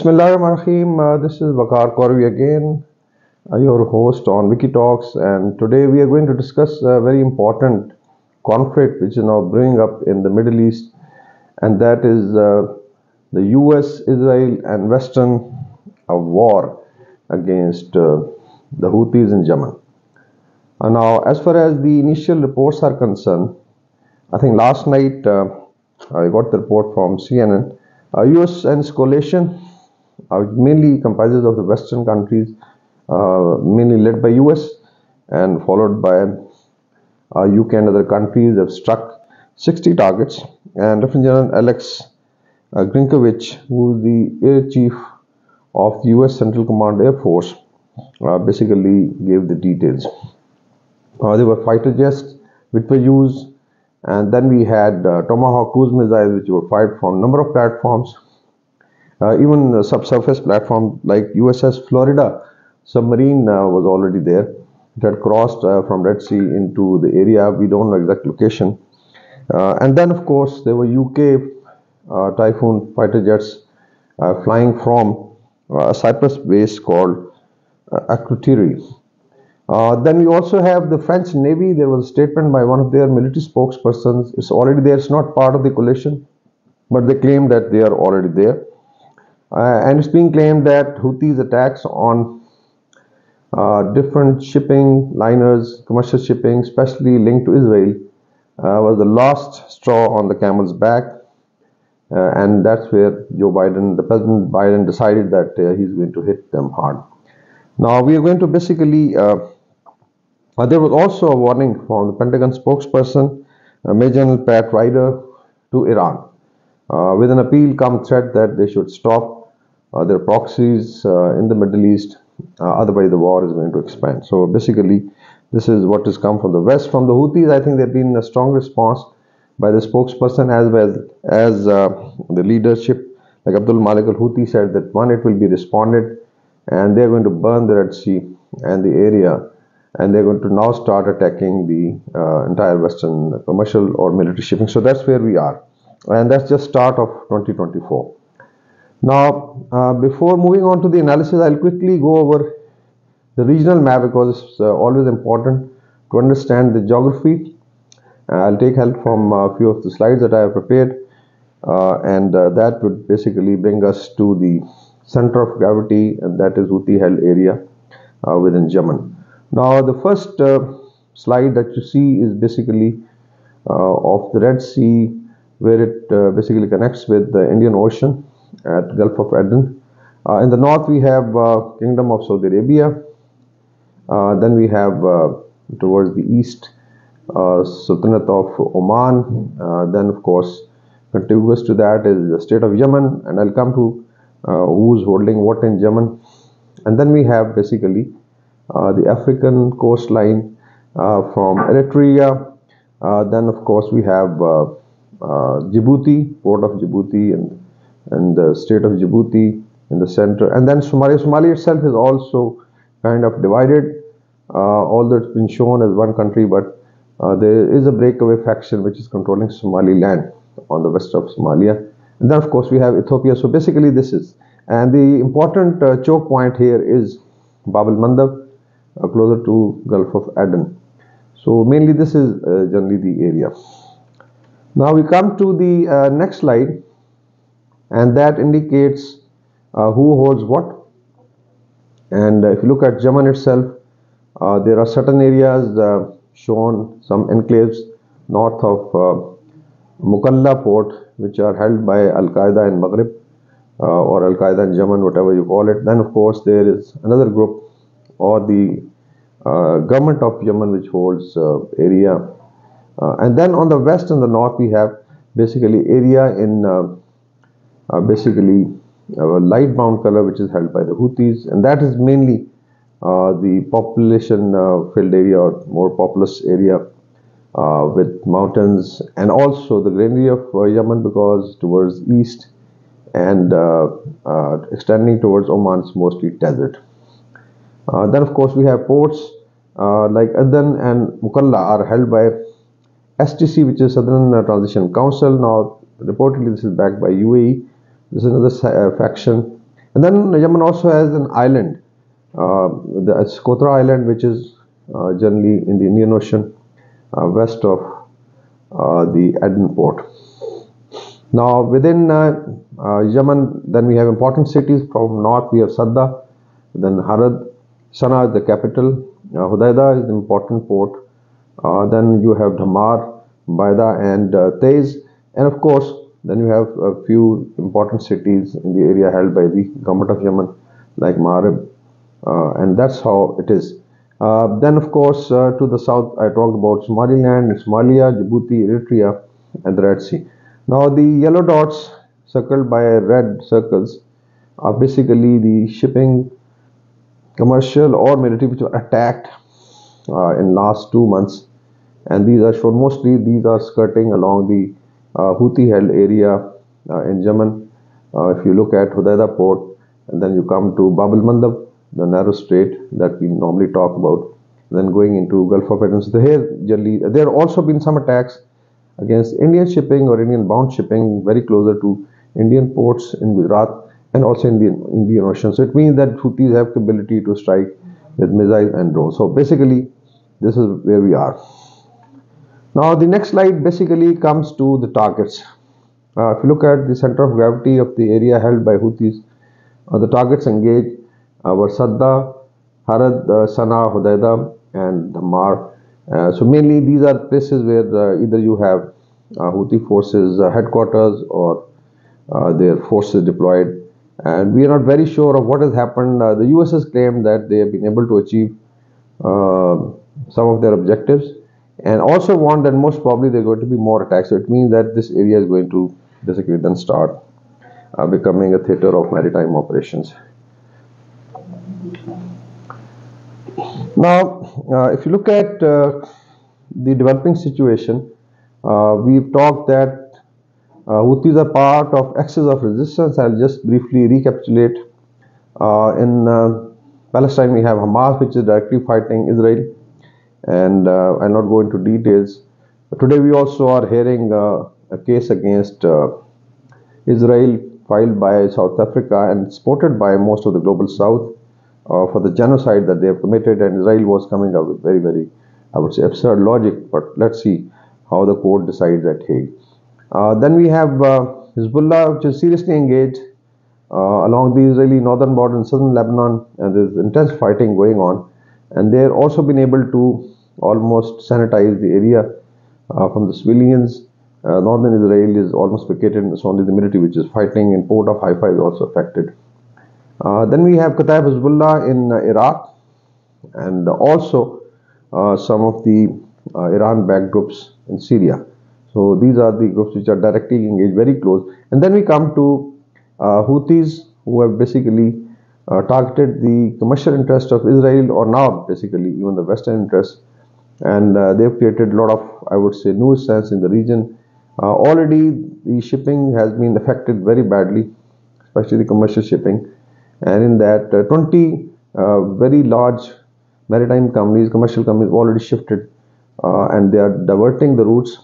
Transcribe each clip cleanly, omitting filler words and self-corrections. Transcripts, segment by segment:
Bismillahirrahmanirrahim. This is Bakar Korvi again, your host on Wikitalks, and today we are going to discuss a very important conflict which is now brewing up in the Middle East, and that is the U.S., Israel, and Western war against the Houthis in Yemen. Now, as far as the initial reports are concerned, I think last night I got the report from CNN. U.S. and its coalition mainly comprises of the Western countries, mainly led by US and followed by UK and other countries, have struck 60 targets. And Lieutenant General Alex Grinkovich, who is the Air Chief of the US Central Command Air Force, basically gave the details. There were fighter jets which were used, and then we had Tomahawk cruise missiles which were fired from a number of platforms. Even subsurface platform like USS Florida submarine was already there. It had crossed from Red Sea into the area. We don't know exact location. And then, of course, there were UK Typhoon fighter jets flying from a Cyprus base called Akrotiri. Then we also have the French Navy. There was a statement by one of their military spokespersons. It's already there. It's not part of the coalition, but they claim that they are already there. And it's being claimed that Houthis attacks on different shipping liners, commercial shipping, especially linked to Israel, was the last straw on the camel's back. And that's where President Biden decided that he's going to hit them hard. Now, we are going to basically, there was also a warning from the Pentagon spokesperson, Major General Pat Ryder, to Iran, with an appeal come threat that they should stop their proxies in the Middle East, otherwise the war is going to expand. So basically, this is what has come from the West. From the Houthis, I think there has been a strong response by the spokesperson as well as the leadership. Like Abdul Malik al-Houthi said that one, it will be responded, and they're going to burn the Red Sea and the area, and they're going to now start attacking the entire Western commercial or military shipping. So that's where we are, and that's just start of 2024. Now, before moving on to the analysis, I'll quickly go over the regional map because it's always important to understand the geography. I'll take help from a few of the slides that I have prepared, and that would basically bring us to the center of gravity, and that is Houthi-held area within Yemen. Now, the first slide that you see is basically of the Red Sea, where it basically connects with the Indian Ocean at Gulf of Aden. In the north, we have Kingdom of Saudi Arabia. Then we have towards the east, Sultanate of Oman. Then, of course, contiguous to that is the state of Yemen, and I'll come to who's holding what in Yemen. And then we have basically the African coastline from Eritrea. Then, of course, we have Djibouti, port of Djibouti, and the state of Djibouti in the center. And then Somalia. Somalia itself is also kind of divided, although it's been shown as one country, but there is a breakaway faction which is controlling Somaliland on the west of Somalia. And then, of course, we have Ethiopia. So basically this is, and the important choke point here is Bab el-Mandab, closer to Gulf of Aden. So mainly this is generally the area. Now we come to the next slide, and that indicates who holds what. And if you look at Yemen itself, there are certain areas shown, some enclaves north of Mukalla port, which are held by Al-Qaeda in Maghrib or Al-Qaeda in Yemen, whatever you call it. Then, of course, there is another group, or the government of Yemen, which holds area. And then on the west and the north, we have basically area in basically light brown color, which is held by the Houthis, and that is mainly the population filled area or more populous area with mountains, and also the granary of Yemen, because towards east and extending towards Oman is mostly desert. Then, of course, we have ports like Aden and Mukalla are held by STC, which is Southern Transition Council. Now, reportedly, this is backed by UAE. This is another faction. And then Yemen also has an island, the Socotra Island, which is generally in the Indian Ocean, west of the Aden port. Now, within Yemen, then we have important cities. From north, we have Sadda, then Harad. Sana'a is the capital. Hudaydah is the important port. Then you have Dhamar, Baida, and Taiz. And of course, then you have a few important cities in the area held by the government of Yemen, like Marib. And that's how it is. Then, of course, to the south, I talked about Somaliland, Somalia, Djibouti, Eritrea, and the Red Sea. Now, the yellow dots circled by red circles are basically the shipping, commercial or military, which were attacked in last 2 months, and these are shown mostly. These are skirting along the Houthi-held area in Yemen. If you look at Hudaydah port, and then you come to Bab el-Mandab, the narrow strait that we normally talk about, then going into Gulf of Aden. So here, generally, there have also been some attacks against Indian shipping or Indian bound shipping very closer to Indian ports in Gujarat and also in the Indian Ocean. So it means that Houthis have the ability to strike with missiles and drones. So basically, this is where we are. Now the next slide basically comes to the targets. If you look at the center of gravity of the area held by Houthis, the targets engaged were Sadda, Harad, Sana'a, Hudaydah, and Dhamar. So mainly these are places where either you have Houthi forces headquarters or their forces deployed. And we are not very sure of what has happened. The US has claimed that they have been able to achieve some of their objectives, and also warned that most probably there are going to be more attacks. So it means that this area is going to basically then start becoming a theater of maritime operations. Now, if you look at the developing situation, we've talked that Houthis are part of axis of resistance. I'll just briefly recapitulate. In Palestine, we have Hamas, which is directly fighting Israel, and I'll not go into details. But today, we also are hearing a case against Israel filed by South Africa and supported by most of the global South for the genocide that they have committed, and Israel was coming up with very, very, I would say, absurd logic. But let's see how the court decides at Hague. Then we have Hezbollah, which is seriously engaged along the Israeli northern border in southern Lebanon, and there's intense fighting going on. And they've also been able to almost sanitize the area from the civilians. Northern Israel is almost vacated. It's only the military which is fighting, and port of Haifa is also affected. Then we have Kataib Hezbollah in Iraq, and also some of the Iran-backed groups in Syria. So these are the groups which are directly engaged, very close. And then we come to Houthis, who have basically targeted the commercial interest of Israel, or now basically even the Western interests, and they've created a lot of, I would say, nuisance in the region. Already the shipping has been affected very badly, especially the commercial shipping, and in that 20 very large maritime companies, commercial companies, have already shifted, and they are diverting the routes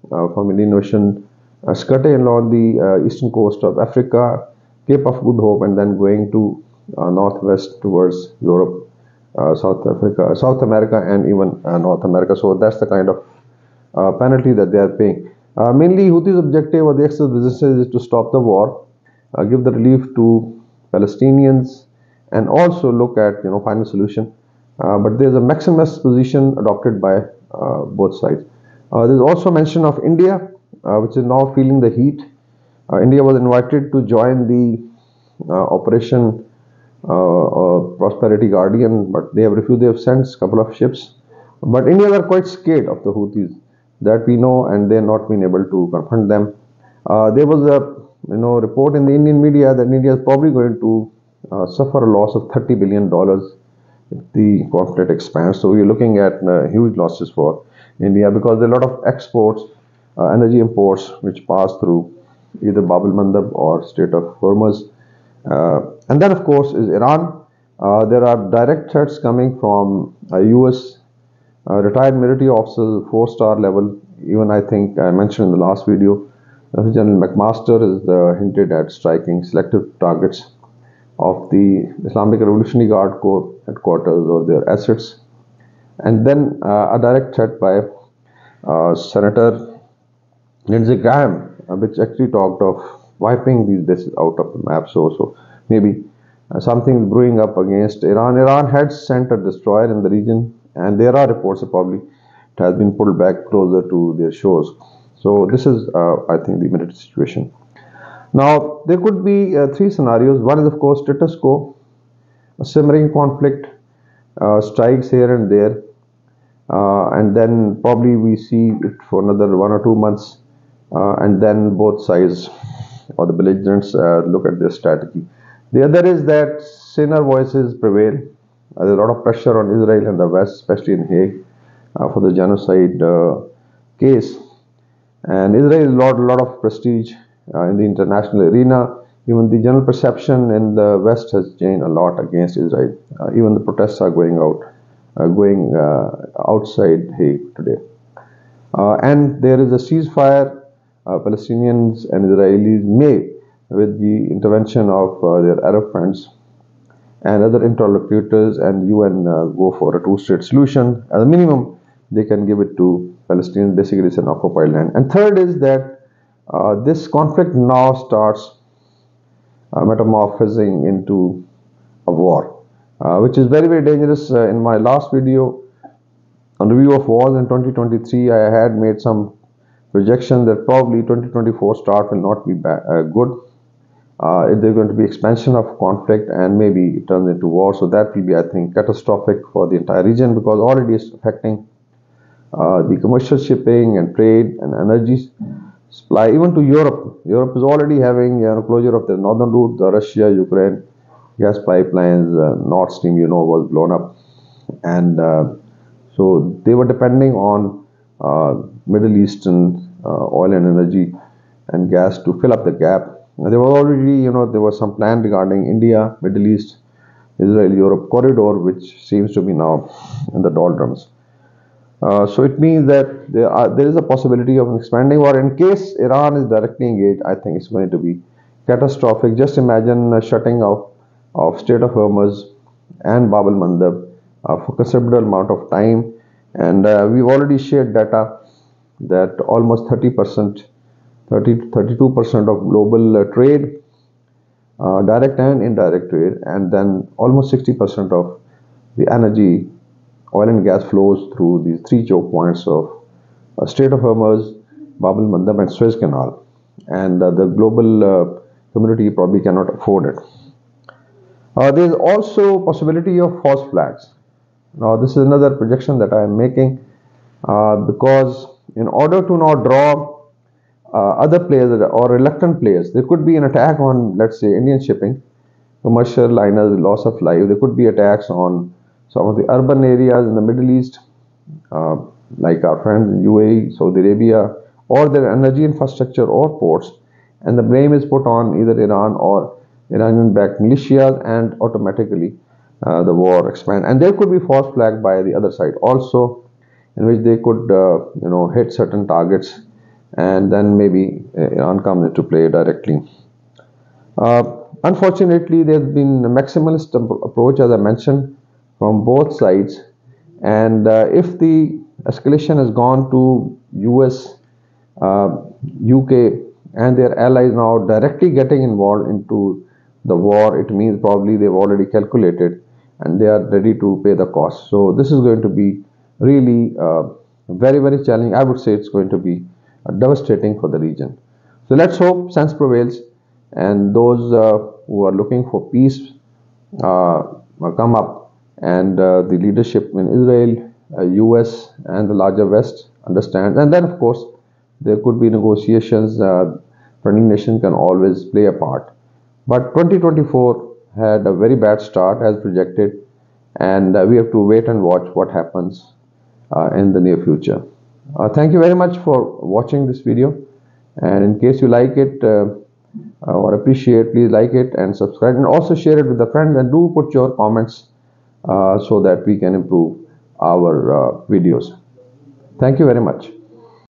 from Indian Ocean, skirting along the eastern coast of Africa, Cape of Good Hope, and then going to northwest towards Europe, South Africa, South America, and even North America. So that's the kind of penalty that they are paying. Mainly, Houthis' objective or the axis of resistance is to stop the war, give the relief to Palestinians, and also look at final solution. But there's a maximalist position adopted by both sides. There's also mention of India, which is now feeling the heat. India was invited to join the Operation Prosperity Guardian, but they have refused. They have sent a couple of ships. But Indians are quite scared of the Houthis, that we know, and they are not been able to confront them. There was a report in the Indian media that India is probably going to suffer a loss of $30 billion if the conflict expands. So we're looking at huge losses for India, because there are a lot of exports, energy imports, which pass through either Bab el-Mandab or Strait of Hormuz. And then, of course, is Iran. There are direct threats coming from US retired military officers, 4-star level. Even I think I mentioned in the last video, General McMaster is hinted at striking selective targets. of the Islamic Revolutionary Guard Corps headquarters or their assets, and then a direct threat by Senator Lindsey Graham, which actually talked of wiping these bases out of the map. So maybe something is brewing up against Iran. Iran had sent a destroyer in the region, and there are reports that probably it has been pulled back closer to their shores. So this is, I think, the immediate situation. Now, there could be three scenarios. One is, of course, status quo, a simmering conflict, strikes here and there, and then probably we see it for another 1 or 2 months, and then both sides or the belligerents look at their strategy. The other is that saner voices prevail. There's a lot of pressure on Israel and the West, especially in Hague, for the genocide case. And Israel has a lot of prestige in the international arena. Even the general perception in the West has changed a lot against Israel. Even the protests are going outside Hague today. And there is a ceasefire. Palestinians and Israelis may, with the intervention of their Arab friends and other interlocutors and UN, go for a two-state solution. At a minimum, they can give it to Palestinians. Basically, it's an occupied land. And third is that this conflict now starts metamorphosing into a war, which is very, very dangerous. In my last video on review of wars in 2023, I had made some projection that probably 2024 start will not be good. There's going to be expansion of conflict and maybe it turns into war. So that will be, I think, catastrophic for the entire region, because already it's affecting the commercial shipping and trade and energy supply, even to Europe. Europe is already having closure of the northern route, the Russia-Ukraine gas pipelines, Nord Stream, was blown up. And so they were depending on Middle Eastern oil and energy and gas to fill up the gap. There was already, there was some plan regarding India, Middle East, Israel, Europe corridor, which seems to be now in the doldrums. So it means that there is a possibility of an expanding war. In case Iran is directly engaged, I think it's going to be catastrophic. Just imagine shutting off of Strait of Hormuz and Bab el-Mandeb for considerable amount of time. And we've already shared data that almost 32% of global trade, direct and indirect trade, and then almost 60% of the energy, oil and gas flows through these three choke points of Strait of Hormuz, Bab el-Mandeb, and Suez Canal. And the global community probably cannot afford it. There is also possibility of false flags. Now, this is another projection that I am making, because in order to now draw other players or reluctant players, there could be an attack on, let's say, Indian shipping, commercial liners, loss of life. There could be attacks on some of the urban areas in the Middle East, like our friends in UAE, Saudi Arabia, or their energy infrastructure or ports, and the blame is put on either Iran or Iranian-backed militias, and automatically the war expands. And there could be false flag by the other side also, in which they could, hit certain targets, and then maybe Iran comes into play directly. Unfortunately, there's been a maximalist approach, as I mentioned, from both sides. And if the escalation has gone to US, UK, and their allies now directly getting involved into the war, it means probably they've already calculated and they are ready to pay the cost. So this is going to be really very, very challenging. I would say it's going to be devastating for the region. So let's hope sense prevails, and those who are looking for peace come up, and the leadership in Israel, US, and the larger West understands. And then, of course, there could be negotiations. Friendly nation can always play a part. But 2024 had a very bad start as projected, and we have to wait and watch what happens in the near future. Thank you very much for watching this video, and in case you like it or appreciate, please like it and subscribe, and also share it with the friends, and do put your comments so that we can improve our videos. Thank you very much.